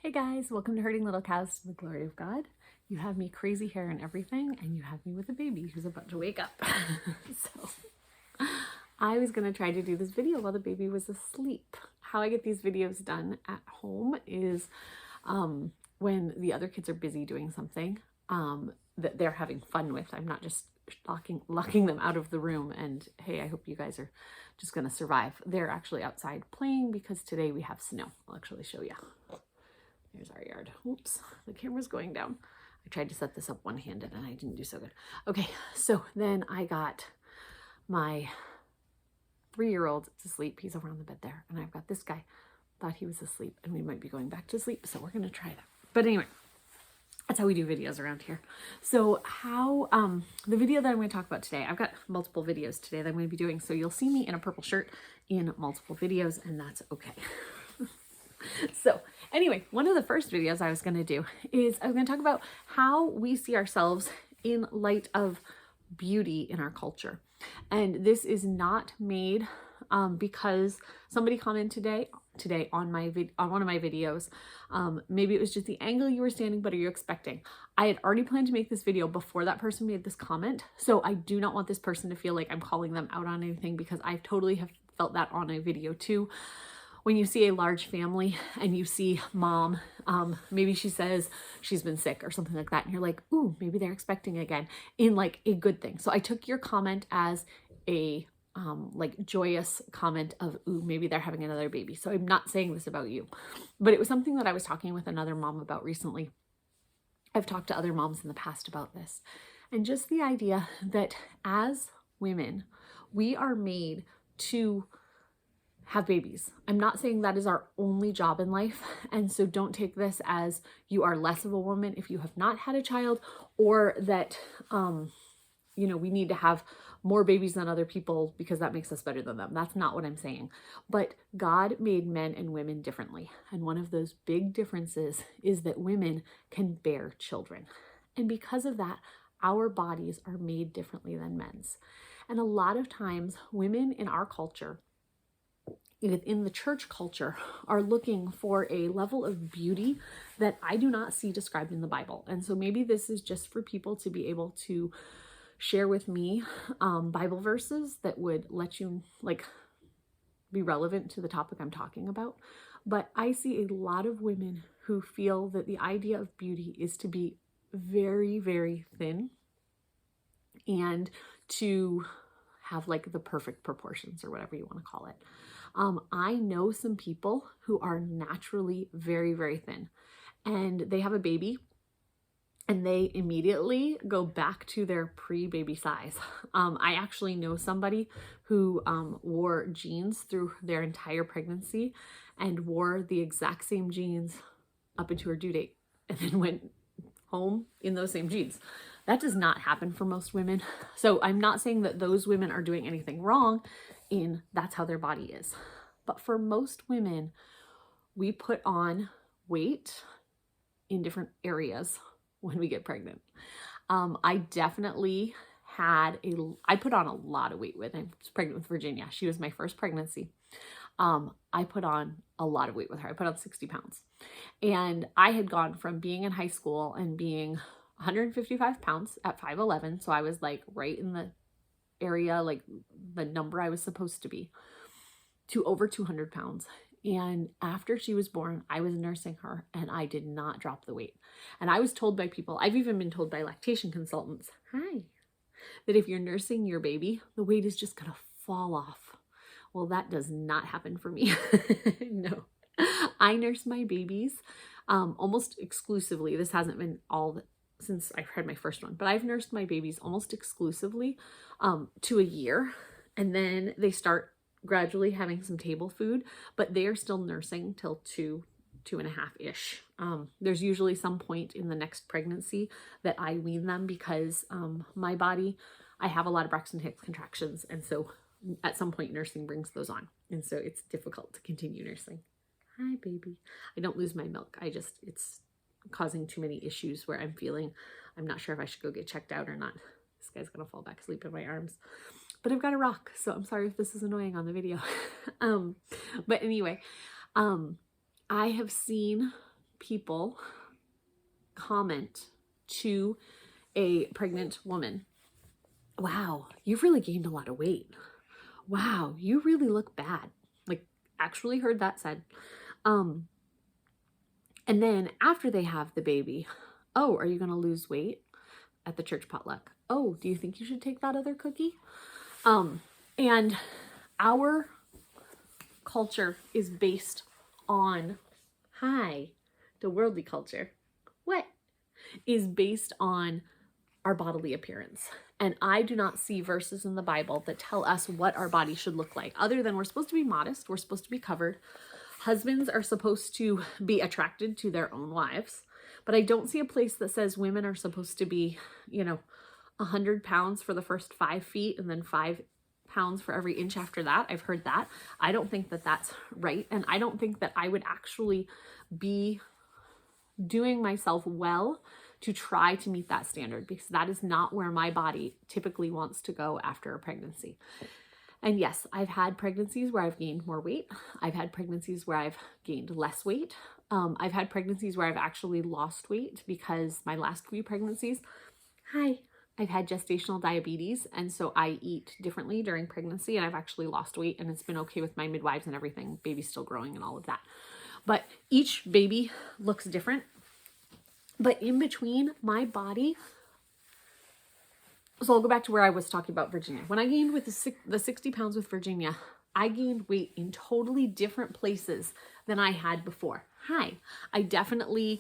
Hey guys, welcome to Herding Little Cows to the Glory of God. You have me crazy hair and everything, and you have me with a baby who's about to wake up. So I was going to try to do this video while the baby was asleep. How I get these videos done at home is when the other kids are busy doing something that they're having fun with. I'm not just locking them out of the room and, hey, I hope you guys are just going to survive. They're actually outside playing because today we have snow. I'll actually show you. Here's our yard. Oops, the camera's going down. I tried to set this up one-handed and I didn't do so good. Okay, so then I got my 3-year-old asleep. He's over on the bed there. And I've got this guy. Thought he was asleep and we might be going back to sleep. So we're going to try that. But anyway, that's how we do videos around here. So the video that I'm going to talk about today, I've got multiple videos today that I'm going to be doing. So you'll see me in a purple shirt in multiple videos and that's okay. So anyway, one of the first videos I was going to do is I was going to talk about how we see ourselves in light of beauty in our culture. And this is not made because somebody commented today on one of my videos. Maybe it was just the angle you were standing, but are you expecting? I had already planned to make this video before that person made this comment. So I do not want this person to feel like I'm calling them out on anything because I totally have felt that on a video too. When you see a large family and you see mom, maybe she says she's been sick or something like that. And you're like, ooh, maybe they're expecting again in like a good thing. So I took your comment as a like joyous comment of, ooh, maybe they're having another baby. So I'm not saying this about you, but it was something that I was talking with another mom about recently. I've talked to other moms in the past about this. And just the idea that as women, we are made to have babies. I'm not saying that is our only job in life. And so don't take this as you are less of a woman if you have not had a child, or that, we need to have more babies than other people because that makes us better than them. That's not what I'm saying. But God made men and women differently. And one of those big differences is that women can bear children. And because of that, our bodies are made differently than men's. And a lot of times women in our culture, within the church culture, are looking for a level of beauty that I do not see described in the Bible. And so maybe this is just for people to be able to share with me Bible verses that would let you be relevant to the topic I'm talking about. But I see a lot of women who feel that the idea of beauty is to be very, very thin and to have like the perfect proportions or whatever you want to call it. I know some people who are naturally very, very thin and they have a baby and they immediately go back to their pre-baby size. I actually know somebody who wore jeans through their entire pregnancy and wore the exact same jeans up into her due date and then went home in those same jeans. That does not happen for most women. So I'm not saying that those women are doing anything wrong in that's how their body is. But for most women, we put on weight in different areas when we get pregnant. I definitely I put on a lot of weight when I was pregnant with Virginia. She was my first pregnancy. I put on a lot of weight with her. I put on 60 pounds. And I had gone from being in high school and being 155 pounds at 5'11". So I was like right in the area, like the number I was supposed to be, to over 200 pounds. And after she was born, I was nursing her and I did not drop the weight. And I was told by people, I've even been told by lactation consultants, that if you're nursing your baby, the weight is just going to fall off. Well, that does not happen for me. No, I nurse my babies almost exclusively. This hasn't been since I've had my first one, but I've nursed my babies almost exclusively to a year. And then they start gradually having some table food, but they are still nursing till 2.5-ish. There's usually some point in the next pregnancy that I wean them because my body, I have a lot of Braxton Hicks contractions. And so at some point nursing brings those on. And so it's difficult to continue nursing. Hi, baby. I don't lose my milk. It's causing too many issues where I'm not sure if I should go get checked out or not. This guy's gonna fall back asleep in my arms. But I've got a rock, so I'm sorry if this is annoying on the video. But anyway, I have seen people comment to a pregnant woman, wow, you've really gained a lot of weight. Wow, you really look bad. Like, actually heard that said. And then after they have the baby, oh, are you going to lose weight at the church potluck? Oh, do you think you should take that other cookie? And our culture is based on, the worldly culture, what is based on our bodily appearance. And I do not see verses in the Bible that tell us what our body should look like, other than we're supposed to be modest, we're supposed to be covered. Husbands are supposed to be attracted to their own wives, but I don't see a place that says women are supposed to be, 100 pounds for the first 5 feet and then 5 pounds for every inch after that. I've heard that. I don't think that that's right. And I don't think that I would actually be doing myself well to try to meet that standard, because that is not where my body typically wants to go after a pregnancy. And yes, I've had pregnancies where I've gained more weight. I've had pregnancies where I've gained less weight. I've had pregnancies where I've actually lost weight, because my last few pregnancies, I've had gestational diabetes, and so I eat differently during pregnancy, and I've actually lost weight, and it's been okay with my midwives and everything. Baby's still growing and all of that. But each baby looks different. But in between, my body, so I'll go back to where I was talking about Virginia. When I gained with the 60 pounds with Virginia, I gained weight in totally different places than I had before. I definitely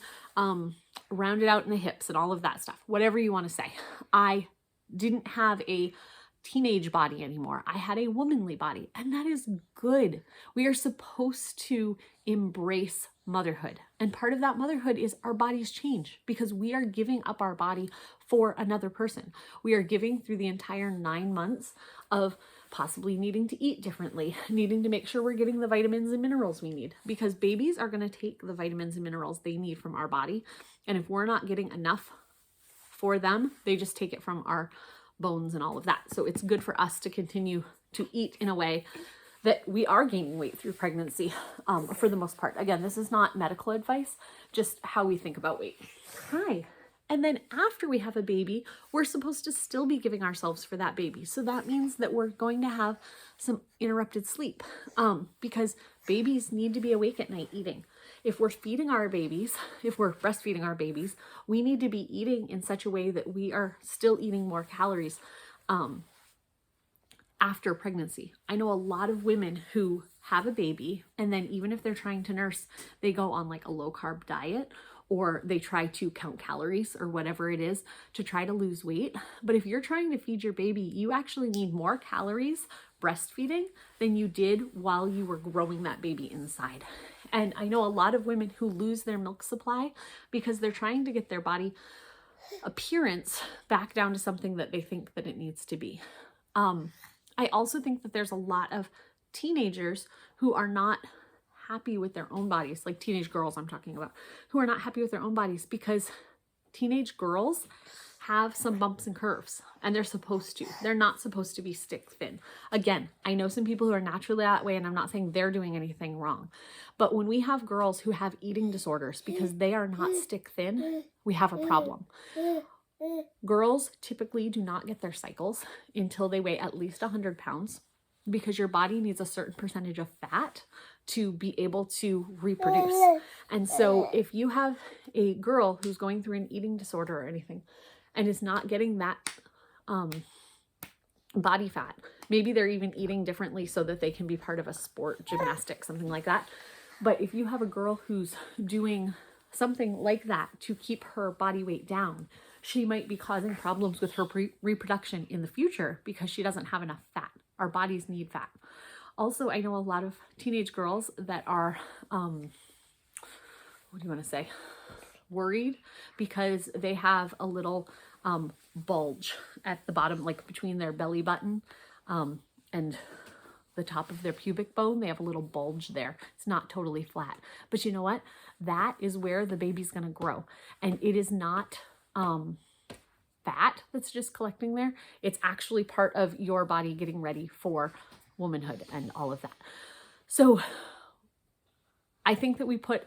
rounded out in the hips and all of that stuff, whatever you want to say. I didn't have a teenage body anymore. I had a womanly body, and that is good. We are supposed to embrace motherhood. And part of that motherhood is our bodies change, because we are giving up our body for another person. We are giving through the entire 9 months of possibly needing to eat differently, needing to make sure we're getting the vitamins and minerals we need, because babies are going to take the vitamins and minerals they need from our body. And if we're not getting enough for them, they just take it from our bones and all of that. So it's good for us to continue to eat in a way that we are gaining weight through pregnancy, for the most part. Again, this is not medical advice, just how we think about weight. And then after we have a baby, we're supposed to still be giving ourselves for that baby. So that means that we're going to have some interrupted sleep, because babies need to be awake at night eating. If we're feeding our babies, if we're breastfeeding our babies, we need to be eating in such a way that we are still eating more calories after pregnancy. I know a lot of women who have a baby, and then even if they're trying to nurse, they go on like a low carb diet, or they try to count calories or whatever it is to try to lose weight. But if you're trying to feed your baby, you actually need more calories breastfeeding than you did while you were growing that baby inside. And I know a lot of women who lose their milk supply because they're trying to get their body appearance back down to something that they think that it needs to be. I also think that there's a lot of teenagers who are not happy with their own bodies, like teenage girls I'm talking about, who are not happy with their own bodies, because teenage girls have some bumps and curves, and they're supposed to. They're not supposed to be stick thin. Again, I know some people who are naturally that way, and I'm not saying they're doing anything wrong. But when we have girls who have eating disorders because they are not stick thin, we have a problem. Girls typically do not get their cycles until they weigh at least 100 pounds, because your body needs a certain percentage of fat to be able to reproduce. And so if you have a girl who's going through an eating disorder or anything and is not getting that body fat, maybe they're even eating differently so that they can be part of a sport, gymnastics, something like that. But if you have a girl who's doing something like that to keep her body weight down, she might be causing problems with her reproduction in the future because she doesn't have enough fat. Our bodies need fat. Also, I know a lot of teenage girls that are, worried because they have a little bulge at the bottom, like between their belly button and the top of their pubic bone. They have a little bulge there. It's not totally flat. But you know what? That is where the baby's going to grow. And it is not fat that's just collecting there. It's actually part of your body getting ready for womanhood and all of that. So I think that we put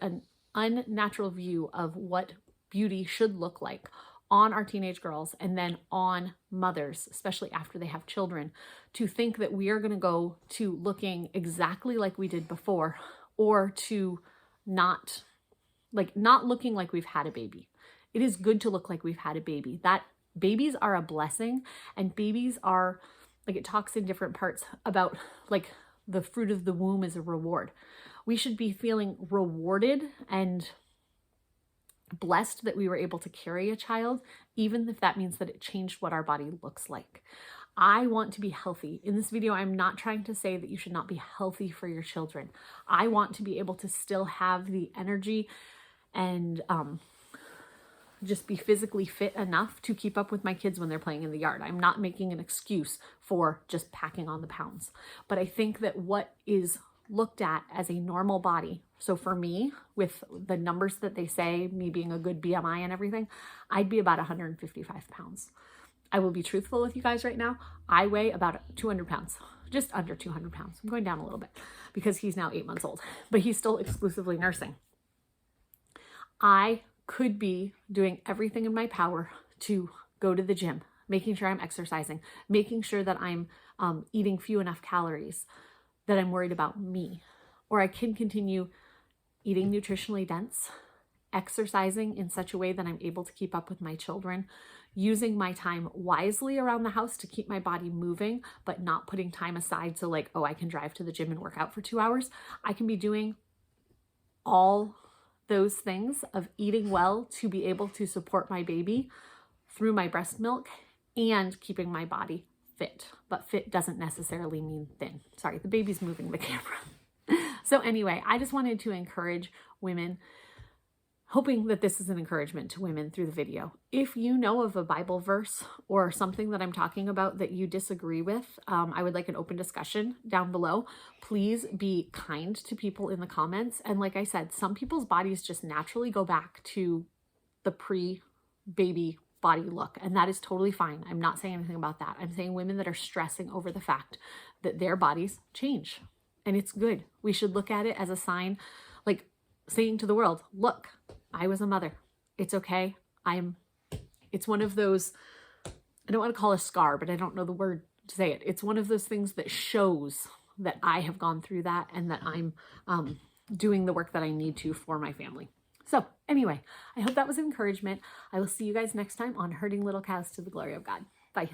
unnatural view of what beauty should look like on our teenage girls and then on mothers, especially after they have children, to think that we are going to go to looking exactly like we did before, or to not looking like we've had a baby. It is good to look like we've had a baby. That babies are a blessing, and babies are, like, it talks in different parts about like the fruit of the womb is a reward. We should be feeling rewarded and blessed that we were able to carry a child, even if that means that it changed what our body looks like. I want to be healthy. In this video, I'm not trying to say that you should not be healthy for your children. I want to be able to still have the energy and just be physically fit enough to keep up with my kids when they're playing in the yard. I'm not making an excuse for just packing on the pounds. But I think that what is looked at as a normal body, so for me, with the numbers that they say, me being a good BMI and everything, I'd be about 155 pounds. I will be truthful with you guys right now. I weigh about 200 pounds, just under 200 pounds. I'm going down a little bit because he's now 8 months old, but he's still exclusively nursing. I could be doing everything in my power to go to the gym, making sure I'm exercising, making sure that I'm eating few enough calories, that I'm worried about me. Or I can continue eating nutritionally dense, exercising in such a way that I'm able to keep up with my children, using my time wisely around the house to keep my body moving, but not putting time aside so like, oh, I can drive to the gym and work out for 2 hours. I can be doing all those things of eating well to be able to support my baby through my breast milk and keeping my body fit. But fit doesn't necessarily mean thin. Sorry, the baby's moving the camera. So anyway, I just wanted to encourage women, hoping that this is an encouragement to women through the video. If you know of a Bible verse or something that I'm talking about that you disagree with, I would like an open discussion down below. Please be kind to people in the comments. And like I said, some people's bodies just naturally go back to the pre-baby body look, and that is totally fine. I'm not saying anything about that. I'm saying women that are stressing over the fact that their bodies change, and it's good. We should look at it as a sign, like saying to the world, look, I was a mother. It's okay. It's one of those, I don't want to call it a scar, but I don't know the word to say it. It's one of those things that shows that I have gone through that and that I'm doing the work that I need to for my family. So anyway, I hope that was an encouragement. I will see you guys next time on Herding Little Cows to the Glory of God. Bye.